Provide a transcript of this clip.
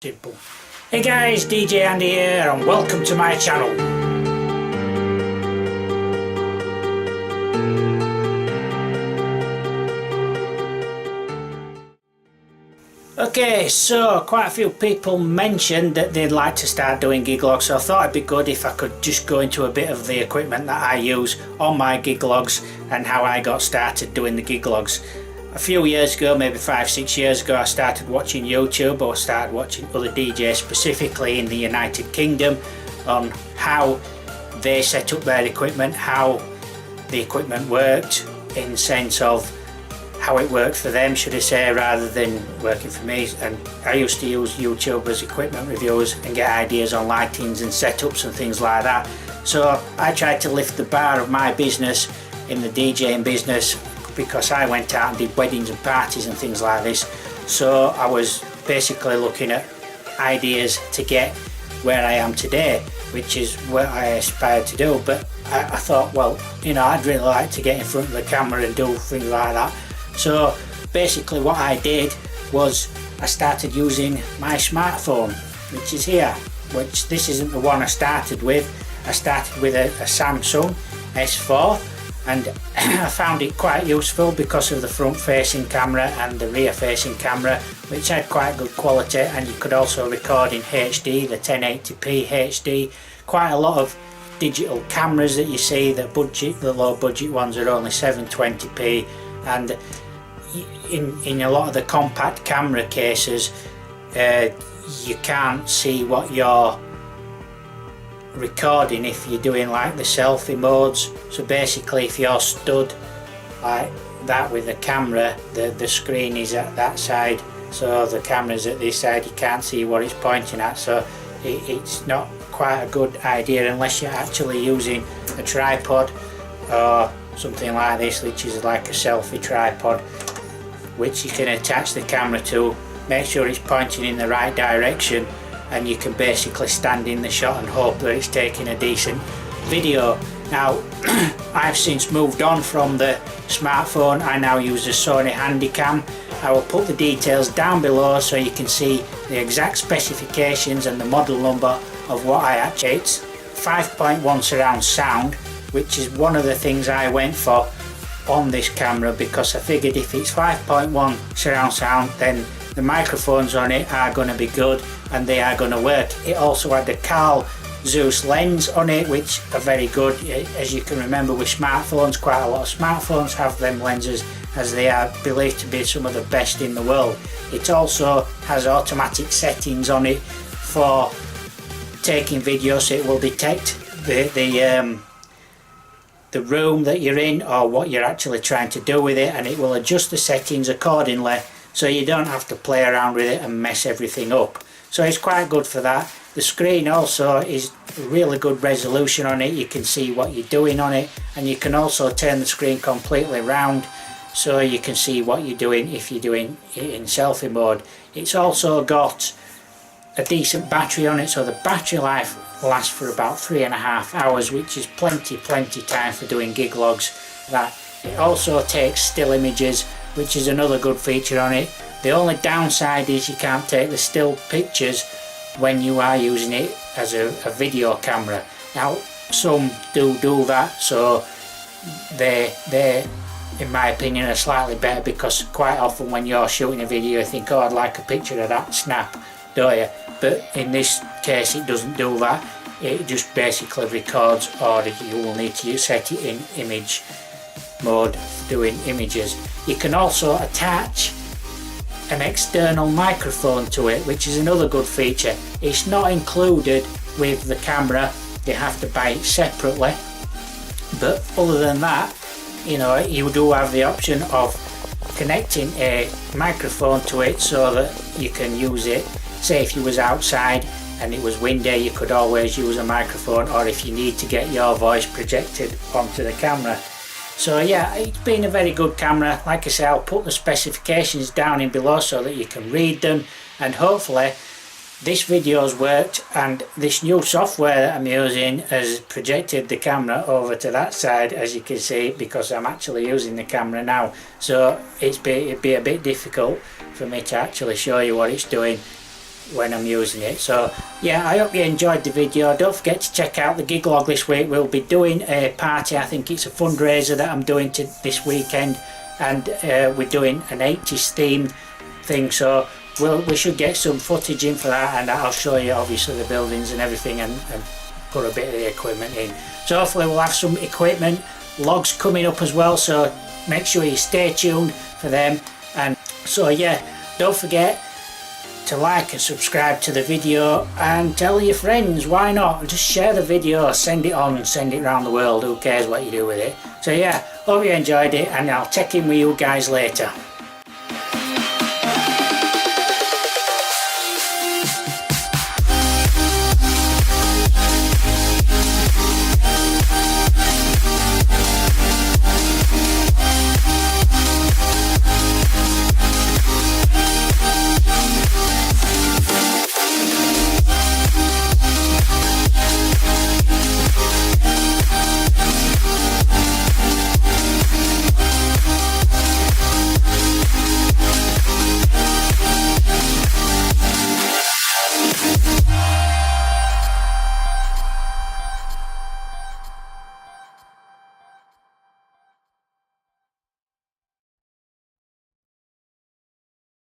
Simple. Hey guys, DJ Andy here and welcome to my channel. Okay, so quite a few people mentioned that they'd like to start doing gig logs, so I thought it'd be good if I could just go into a bit of the equipment that I use on my gig logs and how I got started doing the gig logs. A few years ago, maybe 5-6 years ago, I started watching YouTube, or started watching other DJs specifically in the United Kingdom on how they set up their equipment, how the equipment worked in sense of how it worked for them, should I say, rather than working for me. And I used to use YouTube as equipment reviewers and get ideas on lightings and setups and things like that. So I tried to lift the bar of my business in the DJing business, because I went out and did weddings and parties and things like this. So I was basically looking at ideas to get where I am today, which is what I aspire to do. But I thought, well, you know, I'd really like to get in front of the camera and do things like that. So basically what I did was I started using my smartphone, which is here, which this isn't the one I started with. I started with a Samsung S4, and I found it quite useful because of the front facing camera and the rear facing camera, which had quite good quality, and you could also record in HD, the 1080p HD. Quite a lot of digital cameras that you see, the low budget ones are only 720p, and in a lot of the compact camera cases you can't see what you're recording if you're doing like the selfie modes. So basically if you're stood like that with the camera, the screen is at that side, so the camera's at this side, you can't see what it's pointing at. So it's not quite a good idea unless you're actually using a tripod or something like this, which is like a selfie tripod, which you can attach the camera to, make sure it's pointing in the right direction, and you can basically stand in the shot and hope that it's taking a decent video. Now I've since moved on from the smartphone. I now use the Sony Handycam. I will put the details down below so you can see the exact specifications and the model number of what I actually. It's 5.1 surround sound, which is one of the things I went for on this camera, because I figured if it's 5.1 surround sound, then the microphones on it are going to be good and they are going to work. It also had the Carl Zeiss lens on it, which are very good. As you can remember with smartphones, quite a lot of smartphones have them lenses, as they are believed to be some of the best in the world. It also has automatic settings on it for taking videos, so it will detect the room that you're in or what you're actually trying to do with it, and it will adjust the settings accordingly, so you don't have to play around with it and mess everything up. So it's quite good for that. The screen also is really good resolution on it, you can see what you're doing on it, and you can also turn the screen completely round so you can see what you're doing if you're doing it in selfie mode. It's also got a decent battery on it, so the battery life lasts for about 3.5 hours, which is plenty time for doing gig logs. That it also takes still images, which is another good feature on it. The only downside is you can't take the still pictures when you are using it as a video camera. Now some do that, so they in my opinion are slightly better, because quite often when you're shooting a video you think, oh, I'd like a picture of that snap, don't you? But in this case it doesn't do that. It just basically records, or you will need to set it in image mode for doing images. You can also attach an external microphone to it, which is another good feature. It's not included with the camera, you have to buy it separately, but other than that, you know, you do have the option of connecting a microphone to it so that you can use it. Say if you was outside and it was windy, you could always use a microphone, or if you need to get your voice projected onto the camera. So yeah, it's been a very good camera. Like I say, I'll put the specifications down in below so that you can read them, and hopefully this video's worked and this new software that I'm using has projected the camera over to that side, as you can see, because I'm actually using the camera now. So it'd be a bit difficult for me to actually show you what it's doing when I'm using it. So yeah, I hope you enjoyed the video. Don't forget to check out the gig log this week. We'll be doing a party. I think it's a fundraiser that I'm doing this weekend, and we're doing an 80s theme thing, so we should get some footage in for that, and I'll show you obviously the buildings and everything, and put a bit of the equipment in. So hopefully we'll have some equipment logs coming up as well, so make sure you stay tuned for them. And so yeah, don't forget to like and subscribe to the video, and tell your friends, why not? Just share the video, send it on, send it around the world, who cares what you do with it. So yeah, hope you enjoyed it, and I'll check in with you guys later.